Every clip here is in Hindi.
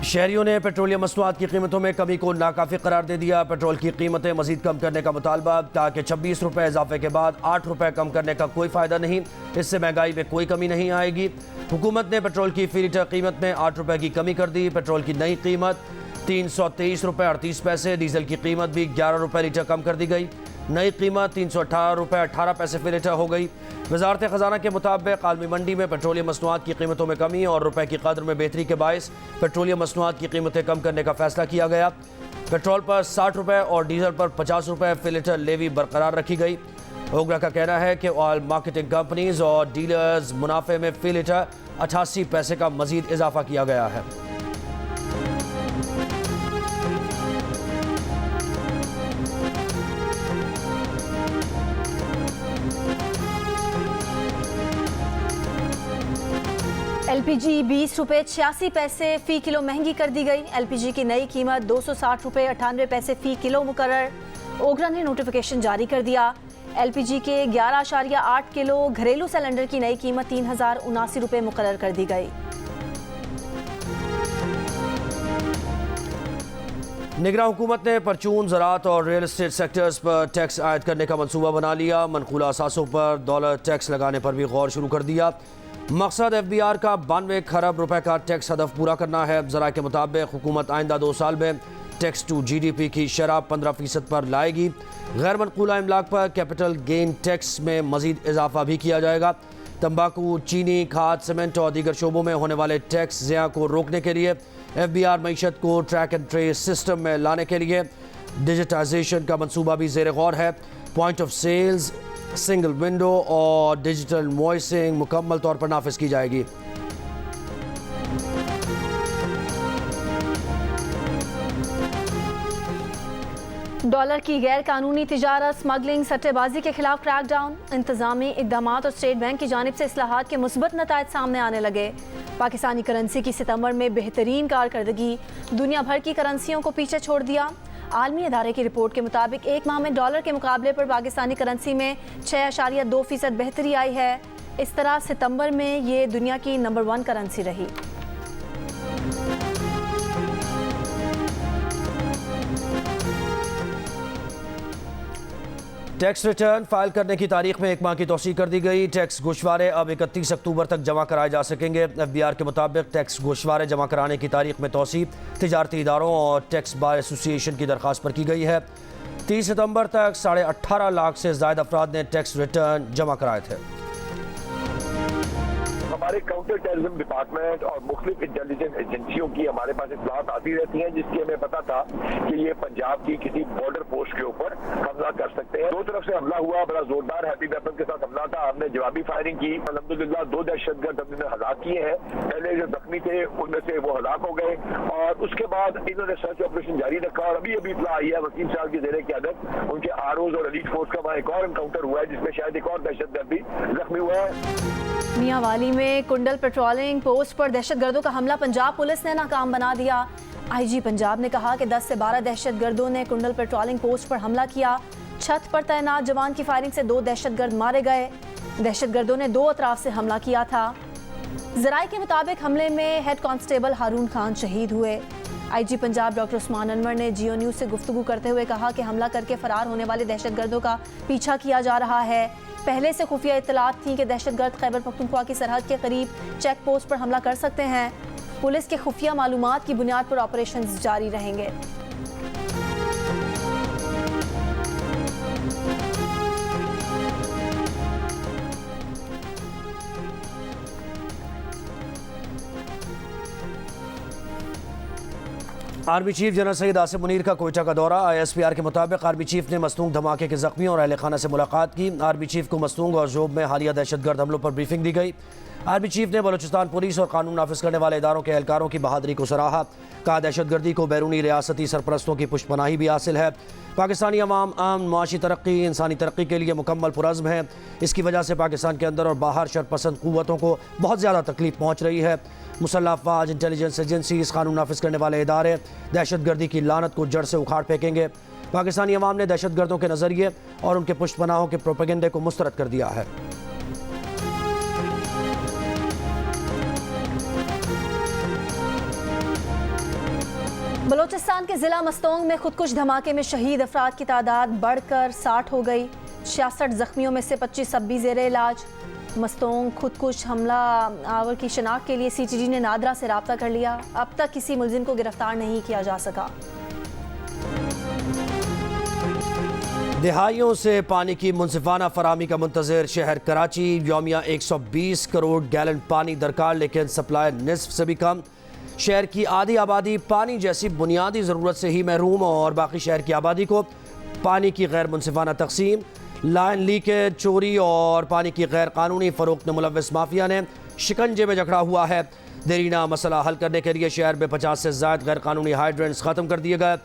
शहरियों ने पेट्रोलियम मसनूआत की कीमतों में कमी को नाकाफी करार दे दिया। पेट्रोल की कीमतें मजीद कम करने का मुतालबा, ताकि 26 रुपये इजाफे के बाद 8 रुपये कम करने का कोई फ़ायदा नहीं। इससे महंगाई में कोई कमी नहीं आएगी। हुकूमत ने पेट्रोल की फी लीटर कीमत में 8 रुपये की कमी कर दी। पेट्रोल की नई कीमत 323 रुपये 38 पैसे, डीजल की कीमत भी 11 रुपये लीटर कम कर दी गई। नई कीमत 318 रुपये 18 पैसे फी लीटर हो गई। वजारत ख़जाना के मुताबिक आलमी मंडी में पेट्रोलियम मसनूआत की कीमतों में कमी और रुपए की कदर में बेहतरी के बायस पेट्रोलियम मसनूआत की कीमतें कम करने का फैसला किया गया। पेट्रोल पर 60 रुपये और डीजल पर 50 रुपये फी लीटर लेवी बरकरार रखी गई। ओगरा का कहना है कि ऑयल मार्केटिंग कंपनीज और डीलर्स मुनाफे में फी लीटर 88 पैसे का मजीद इजाफा किया गया है। LPG 20 रुपये 86 पैसे फ़ी किलो महंगी कर दी गई। LPG की नई कीमत 260 रुपये 98 पैसे फ़ी किलो मुकर्रर। ओगरा ने नोटिफिकेशन जारी कर दिया। LPG के 11.8 किलो घरेलू सिलेंडर की नई कीमत 3079 रुपये मुकर्रर कर दी गई। निगरान हुकूमत ने परचून, ज़राअत और रियल एस्टेट सेक्टर्स पर टैक्स आयद करने का मनसूबा बना लिया। मनकूला असासों पर डॉलर टैक्स लगाने पर भी गौर शुरू कर दिया। मकसद FBR का 92 खरब रुपए का टैक्स हदफ पूरा करना है। ज़रा के मुताबिक हुकूमत आइंदा 2 साल में टैक्स टू GDP की शरह 15% पर लाएगी। गैर मनकूला इमलाक पर कैपिटल गेन टैक्स में मजीद इजाफा भी किया जाएगा। तंबाकू, चीनी, खाद, सीमेंट और दीगर शोबों में होने वाले टैक्स ज़िया को रोकने के लिए FBR मईशत को ट्रैक एंड ट्रेस सिस्टम में लाने के लिए डिजिटाइजेशन का मनसूबा भी ज़ेर गौर है। Point of sales, single window और डिजिटल इनवॉइसिंग मुकम्मल तौर पर नाफिज की जाएगी। डॉलर की गैर कानूनी तिजारत, स्मगलिंग, सट्टेबाजी के खिलाफ क्रैकडाउन, इंतजामी इकदाम और स्टेट बैंक की जानिब से इस्लाहात के मुस्बत नतायज सामने आने लगे। पाकिस्तानी करेंसी की सितंबर में बेहतरीन कारकर्दगी दुनिया भर की करेंसियों को पीछे छोड़ दिया। आलमी अदारे की रिपोर्ट के मुताबिक एक माह में डॉलर के मुकाबले पर पाकिस्तानी करेंसी में 6.2% बेहतरी आई है। इस तरह सितंबर में ये दुनिया की नंबर 1 करेंसी रही। टैक्स रिटर्न फाइल करने की तारीख में 1 माह की तौसीह कर दी गई। टैक्स गोशवारे अब 31 अक्टूबर तक जमा कराए जा सकेंगे। FBR के मुताबिक टैक्स गोशवारे जमा कराने की तारीख में तौसीह तिजारती इदारों और टैक्स बार एसोसिएशन की दरख्वास्त पर की गई है। 30 सितंबर तक 18.5 लाख से ज़ायद अफराद ने टैक्स रिटर्न जमा कराए थे। हमारे काउंटर टेररिज्म डिपार्टमेंट और मुख्तलिफ इंटेलिजेंस एजेंसियों की हमारे पास इत्तलात आती रहती हैं, जिसकी हमें पता था कि ये पंजाब की किसी बॉर्डर पोस्ट के ऊपर हमला कर सकते हैं। 2 तरफ से हमला हुआ, बड़ा जोरदार हैवी वेपन के साथ हमला था। हमने जवाबी फायरिंग की। अल्हम्दुलिल्लाह 2 दहशतगर्द हमने हलाक किए हैं। पहले जो जख्मी थे उनमें से वो हलाक हो गए और उसके बाद इन्होंने सर्च ऑपरेशन जारी रखा और अभी इतला आई है वसीम साहब की ज़ेरे क़यादत उनके ROs और एलीट फोर्स का वहाँ एक और एनकाउंटर हुआ है, जिसमें शायद एक और दहशतगर्द भी जख्मी हुआ है। मियांवाली में कुंडल पेट्रोलिंग पोस्ट पर दहशतगर्दों का हमला पंजाब पुलिस ने नाकाम बना दिया। IG पंजाब ने कहा कि 10 से 12 दहशतगर्दों ने कुंडल पेट्रोलिंग पोस्ट पर हमला किया। छत पर तैनात जवान की फायरिंग से 2 दहशतगर्द मारे गए। दहशतगर्दों ने 2 अतराफ से हमला किया था। ज़राए के मुताबिक हमले में हेड कांस्टेबल हारून खान शहीद हुए। IG पंजाब डॉक्टर उस्मान अनवर ने जियो न्यूज़ से गुफ्तगू करते हुए कहा कि हमला करके फरार होने वाले दहशतगर्दों का पीछा किया जा रहा है। पहले से खुफिया इत्तलात थी कि दहशतगर्द खैबर पख्तूनख्वा की सरहद के करीब चेक पोस्ट पर हमला कर सकते हैं। पुलिस के खुफिया मालूमात की बुनियाद पर ऑपरेशन जारी रहेंगे। Army chief general Syed Asim Munir का कोयटा का दौरा। ISPR के मुताबिक आर्मी चीफ ने मसनूक धमाके के जख्मियों और अहल खाना से मुलाकात की। आर्मी चीफ को मसनूक और जोब में हालिया दहशतगर्द हमलों पर ब्रीफिंग दी गई। आर्मी चीफ ने बलूचिस्तान पुलिस और कानून नाफिज करने वाले इदारों के एहलकारों की बहादुरी को सराहा। कहा दहशतगर्दी को बैरूनी रियासती सरपरस्तों की पुष्पनाही भी हासिल है। पाकिस्तानी अवाम अमन, मुआशी तरक्की, इंसानी तरक्की के लिए मुकम्मल पुरज़्म है। इसकी वजह से पाकिस्तान के अंदर और बाहर शरपसंद क़ुव्वतों को बहुत ज़्यादा तकलीफ पहुँच रही है। मुसल्लह अफ़वाज, इंटेलिजेंस एजेंसीज, कानून नाफिज करने वाले इदारे दहशतगर्दी की लानत को जड़ से उखाड़ फेंकेंगे। पाकिस्तानी अवाम ने दहशतगर्दों के नज़रिए और उनके पुष्पनाहों के प्रोपेगेंडे को मुस्तरद कर दिया है। बलोचिस्तान के जिला मस्तोंग में खुदकुश धमाके में शहीद अफराद की तादाद बढ़कर 60 हो गई। 66 जख्मियों में से 25 अब भी ज़ेरे इलाज। मस्तोंग खुदकुश हमला आवर की शनाख्त के लिए CTG ने नादरा से रब्ता कर लिया। अब तक किसी मुलजिम को गिरफ्तार नहीं किया जा सका। दिहाइयों से पानी की मुनसिफाना फराहमी का मुंतज़िर शहर कराची। यौमिया 120 करोड़ गैलन पानी दरकार, लेकिन सप्लाई निस्फ से भी कम। शहर की आधी आबादी पानी जैसी बुनियादी ज़रूरत से ही महरूम, और बाकी शहर की आबादी को पानी की गैर मुनसिफाना तकसीम, लाइन लीकेज, चोरी और पानी की गैर कानूनी फ़रोख्त में मुलव्वस माफिया ने शिकंजे में जकड़ा हुआ है। देरीना मसला हल करने के लिए शहर में 50 से ज़ायद गैर कानूनी हाइड्रेंट्स ख़त्म कर दिए गए।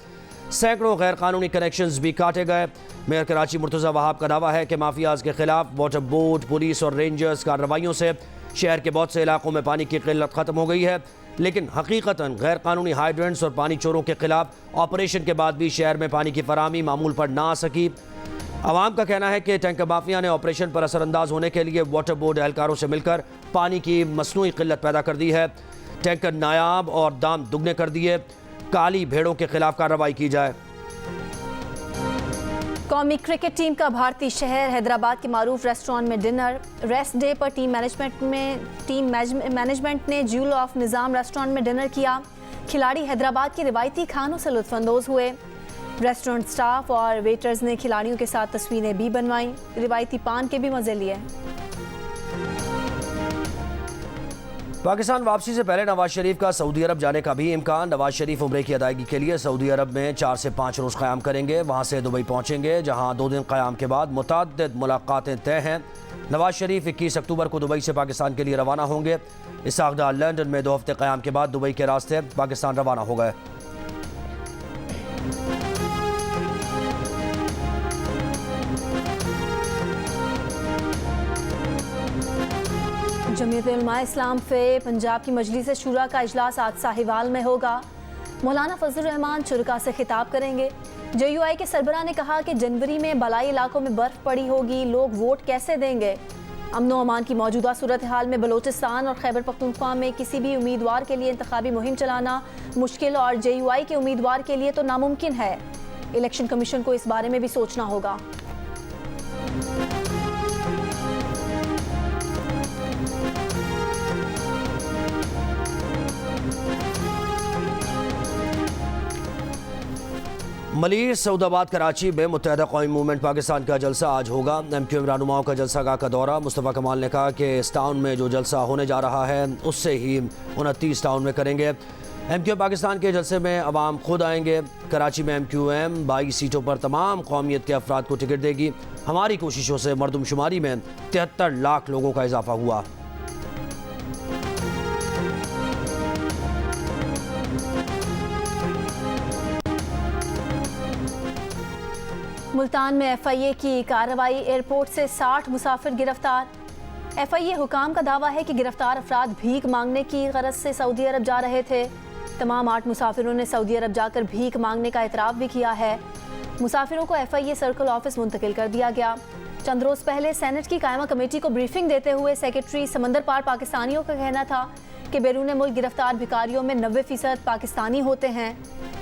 सैकड़ों गैर कानूनी कनेक्शंस भी काटे गए। मेयर कराची मुर्तज़ा वहाब का दावा है कि माफियाज के खिलाफ वाटर बोर्ड, पुलिस और रेंजर्स कार्रवाइयों से शहर के बहुत से इलाकों में पानी की किल्लत ख़त्म हो गई है, लेकिन हकीकतन गैर कानूनी हाइड्रेंट्स और पानी चोरों के खिलाफ ऑपरेशन के बाद भी शहर में पानी की फराहमी मामूल पर ना आ सकी। आवाम का कहना है कि टैंकर माफिया ने ऑपरेशन पर असरअंदाज होने के लिए वाटर बोर्ड एहलकारों से मिलकर पानी की मसनूई किल्लत पैदा कर दी है। टैंकर नायाब और दाम दुगने कर दिए। काली भेड़ों के खिलाफ कार्रवाई की जाए। कौमी क्रिकेट टीम का भारतीय शहर हैदराबाद के मारूफ रेस्टोरेंट में डिनर। रेस्ट डे पर टीम मैनेजमेंट ने ज्यूल ऑफ निज़ाम रेस्टोरेंट में डिनर किया। खिलाड़ी हैदराबाद के रिवायती खानों से लुत्फानंदोज हुए। रेस्टोरेंट स्टाफ और वेटर्स ने खिलाड़ियों के साथ तस्वीरें भी बनवाईं। रिवायती पान के भी मजे लिए। पाकिस्तान वापसी से पहले नवाज शरीफ का सऊदी अरब जाने का भी इम्कान। नवाज शरीफ उम्रे की अदायगी के लिए सऊदी अरब में 4 से 5 रोज़ क़याम करेंगे। वहाँ से दुबई पहुँचेंगे, जहाँ 2 दिन क़याम के बाद मुतअद्दिद मुलाकातें तय हैं। नवाज शरीफ 21 अक्टूबर को दुबई से पाकिस्तान के लिए रवाना होंगे। इसहाक़ डार लंदन में 2 हफ्ते क़याम के बाद दुबई के रास्ते पाकिस्तान रवाना हो गए। जमीयत उलमा इस्लाम फ़े पंजाब की मजलिस शूरा का इजलास आज साहिवाल में होगा। मौलाना फजल रहमान शुरका से खिताब करेंगे। JUI के सरबराह ने कहा कि जनवरी में बलाई इलाकों में बर्फ पड़ी होगी, लोग वोट कैसे देंगे। अमन अमान की मौजूदा सूरत हाल में बलोचिस्तान और खैबर पख्तूनख्वा में किसी भी उम्मीदवार के लिए इंतखाबी मुहिम चलाना मुश्किल और JUI के उम्मीदवार के लिए तो नामुमकिन है। इलेक्शन कमीशन को इस बारे में भी सोचना होगा। मलीर सऊदाबाद कराची में मुत्तहदा कौमी मूवमेंट पाकिस्तान का जलसा आज होगा। MQM रहनुमाओं का जलसा का दौरा। मुस्तफ़ा कमाल ने कहा कि इस टाउन में जो जलसा होने जा रहा है उससे ही 29 टाउन में करेंगे। MQM पाकिस्तान के जलसे में अवाम खुद आएंगे। कराची में MQM 22 सीटों पर तमाम कौमियत के अफराद को टिकट देगी। हमारी कोशिशों से मरदमशुमारी में 73 लाख लोगों का इजाफा हुआ। मुल्तान में FIA की कार्रवाई। एयरपोर्ट से 60 मुसाफिर गिरफ्तार। FIA हुकाम का दावा है कि गिरफ्तार अफराद भीख मांगने की गरज से सऊदी अरब जा रहे थे। तमाम 8 मुसाफिरों ने सऊदी अरब जाकर भीख मांगने का एतराफ़ भी किया है। मुसाफिरों को FIA सर्कल ऑफिस मुंतकिल कर दिया गया। चंद रोज़ पहले सेनेट की कायमा कमेटी को ब्रीफिंग देते हुए सेक्रेटरी समंदर पार पाकिस्तानियों का कहना था कि बैरून मुल्क गिरफ्तार भिखारियों में 90% पाकिस्तानी होते हैं।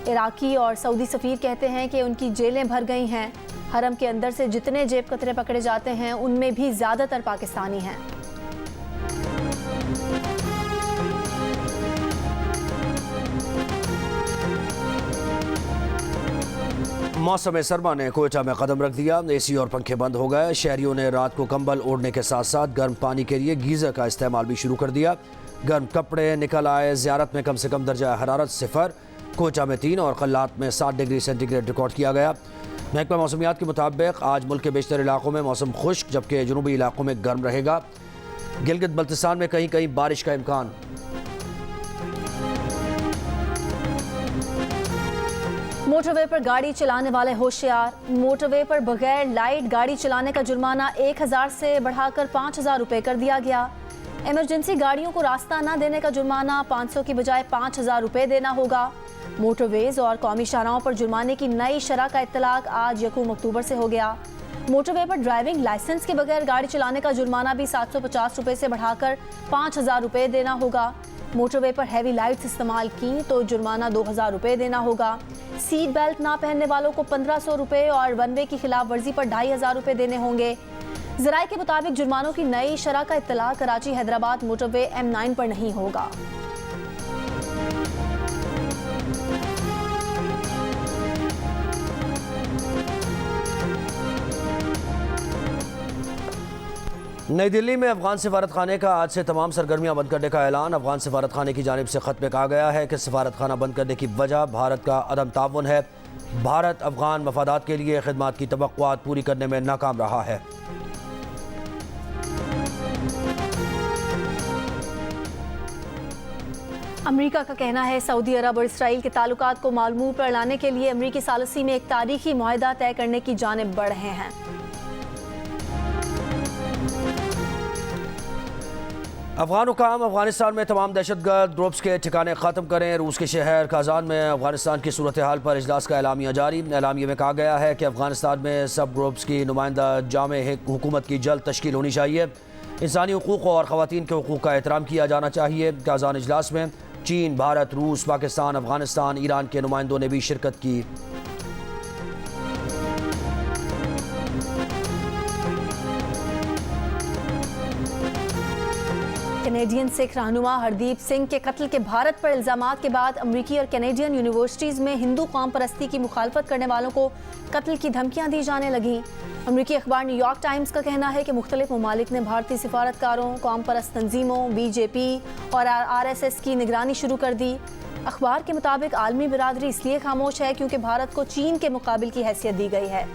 इराकी और सऊदी सफ़ीर कहते हैं कि उनकी जेलें भर गई हैं। हरम के अंदर से जितने जेब कतरे पकड़े जाते हैं उनमें भी ज़्यादातर पाकिस्तानी हैं। मौसम सरमा ने कोयटा में कदम रख दिया। AC और पंखे बंद हो गए। शहरियों ने रात को कंबल ओढ़ने के साथ साथ गर्म पानी के लिए गीज़र का इस्तेमाल भी शुरू कर दिया। गर्म कपड़े निकल आए। ज़ियारत में कम से कम दर्जा हरारत 0, कोयटा में 3 और कल्लात में 7 डिग्री सेंटीग्रेड रिकॉर्ड किया गया। महकमा मौसमियात के मुताबिक आज मुल्क के बेशतर इलाकों में मौसम खुश्क, जबकि जनूबी इलाकों में गर्म रहेगा। गिलगित बल्तिस्तान में कहीं कहीं बारिश का इम्कान। मोटरवे पर गाड़ी चलाने वाले होशियार। मोटरवे पर बगैर लाइट गाड़ी चलाने का जुर्माना 1000 से बढ़ाकर 5000 रुपये कर दिया गया। इमरजेंसी गाड़ियों को रास्ता न देने का जुर्माना 500 की बजाय 5000 रुपये देना होगा। मोटरवेज और कौमी शाहराहों पर जुर्माने की नई शरह का इत्तलाक आज 1 अक्टूबर से हो गया। मोटरवे पर ड्राइविंग लाइसेंस के बगैर गाड़ी चलाने का जुर्माना भी 750 रुपये से बढ़ाकर 5000 रुपये देना होगा। मोटरवे पर हैवी लाइट्स इस्तेमाल की तो जुर्माना 2000 रुपये देना होगा। सीट बेल्ट ना पहनने वालों को 1500 रुपये और वन वे की खिलाफ वर्जी पर 2500 रुपये देने होंगे। जराये के मुताबिक जुर्मानों की नई शरह का इत्तला कराची हैदराबाद मोटरवे M9 पर नहीं होगा। नई दिल्ली में अफगान सिफारत खाने का आज से तमाम सरगर्मियां बंद करने का ऐलान। अफगान सिफारत खाने की जानिब से खत में कहा गया है कि सिफारत खाना बंद करने की वजह भारत का अदम ताउन है। भारत अफगान मफादात के लिए खिदमात की तवक्कुआत पूरी करने में नाकाम रहा है। अमेरिका का कहना है सऊदी अरब और इसराइल के ताल्लुकात को मालूम पर लाने के लिए अमेरिकी सालिसी में एक तारीखी मुआहदा तय करने की जानिब बढ़ रहे हैं। अफगान हुकाम अफगानिस्तान में तमाम दहशतगर्द ग्रुप्स के ठिकाने ख़त्म करें। रूस के शहर काजान में अफगानिस्तान की सूरत हाल पर इजलास का एलामिया जारी। एलामिया में कहा गया है कि अफगानिस्तान में सब ग्रुप्स की नुमाइंदा जामे हुकूमत की जल्द तश्कील होनी चाहिए। इंसानी हुकूक़ और ख़वातीन के हुकूक़ का एहतराम किया जाना चाहिए। काजान इजलास में चीन, भारत, रूस, पाकिस्तान, अफगानिस्तान, ईरान के नुमाइंदों ने भी शिरकत की। कैनेडियन सिख रहनुमा हरदीप सिंह के कत्ल के भारत पर इल्जामात के बाद अमरीकी और कैनेडियन यूनिवर्सिटीज़ में हिंदू कौम परस्ती की मुखालफत करने वालों को कत्ल की धमकियां दी जाने लगी। अमरीकी अखबार न्यूयॉर्क टाइम्स का कहना है कि मुख्तलिफ ममालिक ने भारतीय सिफारतकारों, कौम परस्त तंजीमों, BJP और RSS की निगरानी शुरू कर दी। अखबार के मुताबिक आलमी बिरादरी इसलिए खामोश है क्योंकि भारत को चीन के मुकाबिल की हैसियत दी गई है।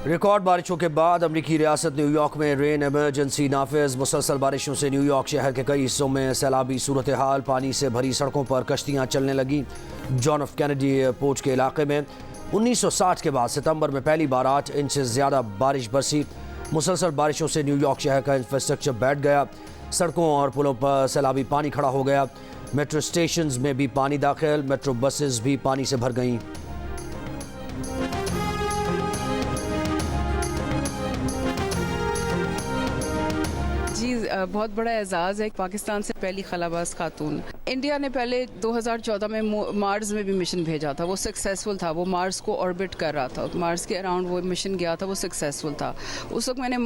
रिकॉर्ड बारिशों के बाद अमरीकी रियासत न्यूयॉर्क में रेन एमरजेंसी नाफिज। मुसलसल बारिशों से न्यूयॉर्क शहर के कई हिस्सों में सैलाबी सूरत हाल। पानी से भरी सड़कों पर कश्तियाँ चलने लगी। जॉन एफ कैनेडी एयरपोर्ट के इलाके में 1960 के बाद सितंबर में पहली बार 8 इंच से ज़्यादा बारिश बरसी। मुसलसल बारिशों से न्यूयॉर्क शहर का इंफ्रास्ट्रक्चर बैठ गया। सड़कों और पुलों पर सैलाबी पानी खड़ा हो गया। मेट्रो स्टेशंस में भी पानी दाखिल। मेट्रो बसेस भी पानी से भर गईं। बहुत बड़ा एजाज़ है। पाकिस्तान से पहली खलाबाज खातून। इंडिया ने पहले 2014 में मार्स में भी मिशन भेजा था, वो सक्सेसफुल था। वो मार्स को ऑर्बिट कर रहा था, मार्स के अराउंड वो मिशन गया था, वो सक्सेसफुल था। उस वक्त मैंने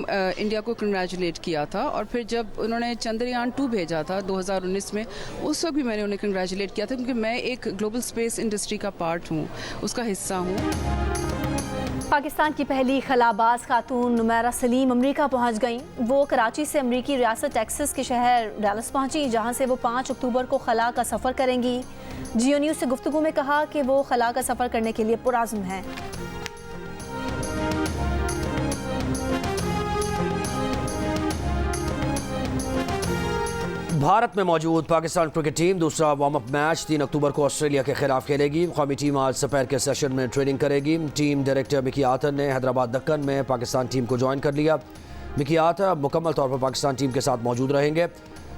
इंडिया को कंग्रेचुलेट किया था। और फिर जब उन्होंने चंद्रयान 2 भेजा था 2019 में, उस वक्त भी मैंने उन्हें कंग्रेचुलेट किया था क्योंकि मैं एक ग्लोबल स्पेस इंडस्ट्री का पार्ट हूँ, उसका हिस्सा हूँ। पाकिस्तान की पहली खलाबाज खातून नुमैरा सलीम अमेरिका पहुंच गईं। वो कराची से अमेरिकी रियासत टेक्सास के शहर डैलस पहुंची, जहां से वो 5 अक्टूबर को खला का सफ़र करेंगी। जियो न्यूज़ से गुफ्तगू में कहा कि वो खला का सफ़र करने के लिए पुराज़्म हैं। भारत में मौजूद पाकिस्तान क्रिकेट टीम दूसरा वार्म अप मैच 3 अक्टूबर को ऑस्ट्रेलिया के खिलाफ खेलेगी। कौमी टीम आज दोपहर के सेशन में ट्रेनिंग करेगी। टीम डायरेक्टर मिकी आतर ने हैदराबाद दक्कन में पाकिस्तान टीम को ज्वाइन कर लिया। मिकी आतर अब मुकम्मल तौर पर पाकिस्तान टीम के साथ मौजूद रहेंगे।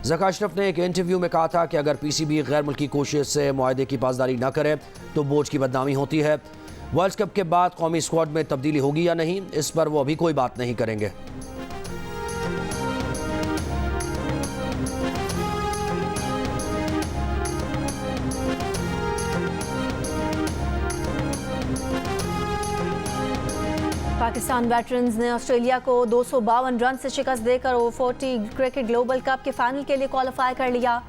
ज़का अशरफ ने एक इंटरव्यू में कहा था कि अगर PCB गैर मुल्की कोशिश से मुआहदे की पासदारी न करे तो बोझ की बदनामी होती है। वर्ल्ड कप के बाद कौमी स्क्वाड में तब्दीली होगी या नहीं, इस पर वो अभी कोई बात नहीं करेंगे। पाकिस्तान वेटरन्स ने ऑस्ट्रेलिया को 252 रन से शिकस्त देकर O40 क्रिकेट ग्लोबल कप के फाइनल के लिए क्वालिफाई कर लिया।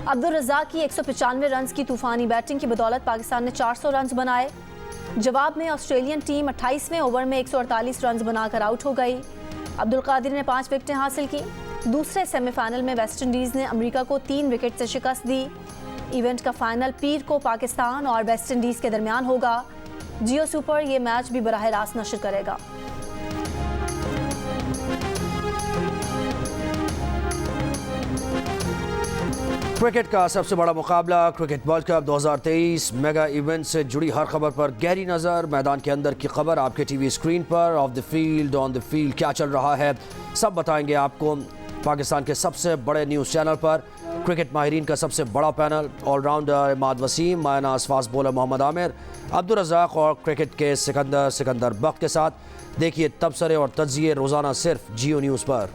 अब्दुल रज़ाक की 195 रन की तूफानी बैटिंग की बदौलत पाकिस्तान ने 400 रन बनाए। जवाब में ऑस्ट्रेलियन टीम 28वें ओवर में 148 रन बनाकर आउट हो गई। अब्दुल कादिर ने 5 विकेटें हासिल की। दूसरे सेमीफाइनल में वेस्ट इंडीज़ ने अमेरिका को 3 विकेट से शिकस्त दी। इवेंट का फाइनल पीर को पाकिस्तान और वेस्ट इंडीज़ के दरमियान होगा। जियो सुपर ये मैच भी बराह रास्त नशर करेगा। क्रिकेट का सबसे बड़ा मुकाबला cricket world cup 2023 mega event से जुड़ी हर खबर पर गहरी नज़र। मैदान के अंदर की खबर आपके टीवी स्क्रीन पर। Of the field, on the field क्या चल रहा है, सब बताएंगे आपको पाकिस्तान के सबसे बड़े न्यूज़ चैनल पर। क्रिकेट माहिरीन का सबसे बड़ा पैनल, ऑलराउंडर इमाद वसीम, मायनाज फास्ट बॉलर मोहम्मद आमिर, अब्दुल रज़ाक और क्रिकेट के सिकंदर बख्त के साथ। देखिए तबसरे और तज्जिए रोज़ाना सिर्फ जियो न्यूज़ पर।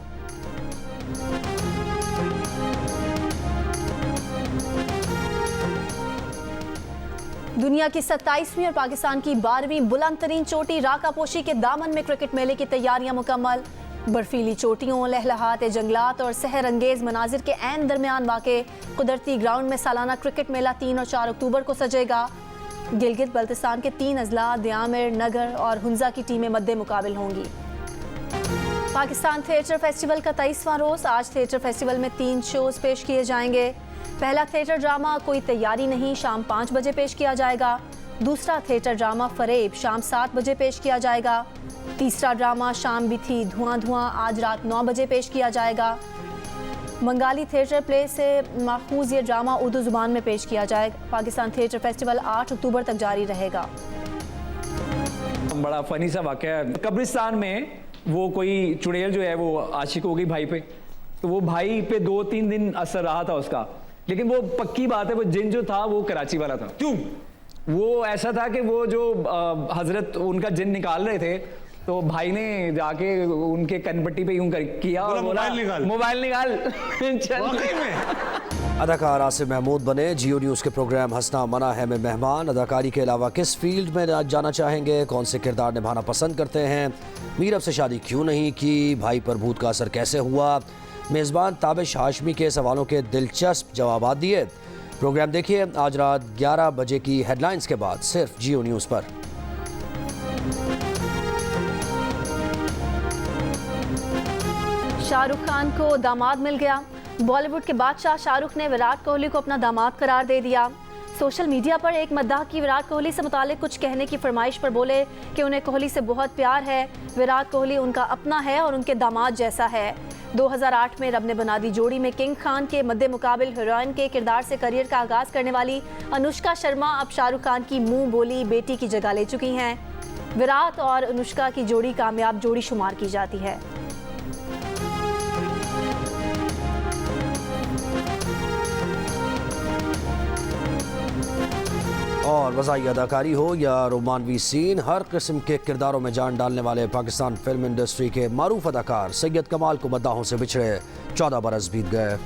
दुनिया की 27वीं और पाकिस्तान की 12वीं बुलंद तरीन चोटी राकापोशी के दामन में क्रिकेट मेले की तैयारियां मुकम्मल। बर्फीली चोटियों, लहलहाते जंगलात और सहर अंगेज मनाजिर के ऐन दरमियान वाक़े कुदरती ग्राउंड में सालाना क्रिकेट मेला 3 और 4 अक्टूबर को सजेगा। गिलगित बल्तिस्तान के 3 अजला, दयामिर, नगर और हुंजा की टीमें मद्दे मुकाबिल होंगी। पाकिस्तान थिएटर फेस्टिवल का 23वां रोज़। आज थिएटर फेस्टिवल में 3 शोज़ पेश किए जाएंगे। पहला थिएटर ड्रामा कोई तैयारी नहीं शाम 5 बजे पेश किया जाएगा। दूसरा थिएटर ड्रामा फरेब शाम 7 बजे पेश किया जाएगा। तीसरा ड्रामा शाम भी थी धुआं आज रात 9 बजे पेश किया जाएगा। बंगाली थिएटर प्ले से माखूज ये ड्रामा उर्दू ज़ुबान में पेश किया जाएगा। पाकिस्तान थिएटर फेस्टिवल 8 अक्टूबर तक जारी रहेगा। बड़ा फनी सा वाक़या है। कब्रिस्तान में वो कोई चुड़ैल जो है वो आशिक हो गई भाई पे, तो वो भाई पे 2-3 दिन असर रहा था उसका, लेकिन वो पक्की बात है वो जिन जो था वो कराची वाला था। क्यों? वो ऐसा था कि वो जो हजरत उनका जिन निकाल रहे थे, तो भाई ने जाके उनके कनपट्टी पे यूं किया और बोला मोबाइल निकाल वाकई में। अदाकार आसिफ महमूद बने जियो न्यूज़ के प्रोग्राम हंसना मना है में मेहमान। अदाकारी के अलावा किस फील्ड में जाना चाहेंगे, कौन से किरदार निभाना पसंद करते हैं, मीरब से शादी क्यों नहीं की, भाई पर भूत का असर कैसे हुआ, मेज़बान ताबिश हाशमी के सवालों के दिलचस्प जवाब दिए। प्रोग्राम देखिए आज रात 11 बजे की हेडलाइंस के बाद सिर्फ जियो न्यूज़ पर। शाहरुख खान को दामाद मिल गया। बॉलीवुड के बादशाह शाहरुख ने विराट कोहली को अपना दामाद करार दे दिया। सोशल मीडिया पर एक मद्दाह की विराट कोहली से मुतालिक कुछ कहने की फरमाइश पर बोले कि उन्हें कोहली से बहुत प्यार है। विराट कोहली उनका अपना है और उनके दामाद जैसा है। 2008 में रब ने बना दी जोड़ी में किंग खान के मद्दे मुकाबिल हीरोइन के किरदार से करियर का आगाज करने वाली अनुष्का शर्मा अब शाहरुख खान की मुंह बोली बेटी की जगह ले चुकी हैं। विराट और अनुष्का की जोड़ी कामयाब जोड़ी शुमार की जाती है। और वज़ाई अदाकारी हो या रोमानवी सीन, हर किस्म के किरदारों में जान डालने वाले पाकिस्तान फिल्म इंडस्ट्री के मारूफ अदाकार सैयद कमाल को मद्दाहों से बिछड़े 14 बरस बीत गए।